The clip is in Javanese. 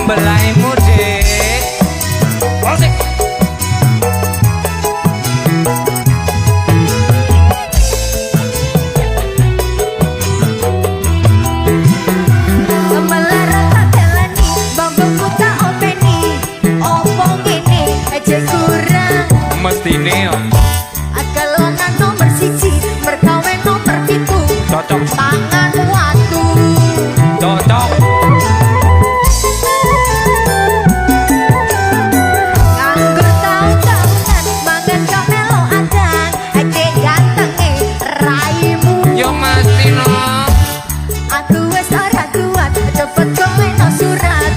Belaimu dek Asik melarang tak telani bambuku tak openi opong ini aja kurang mesti neo akalonan nomor siji merkawe nomor pitu cocok tangan waktu cocok aku wes ora kuat cepet kowe no surat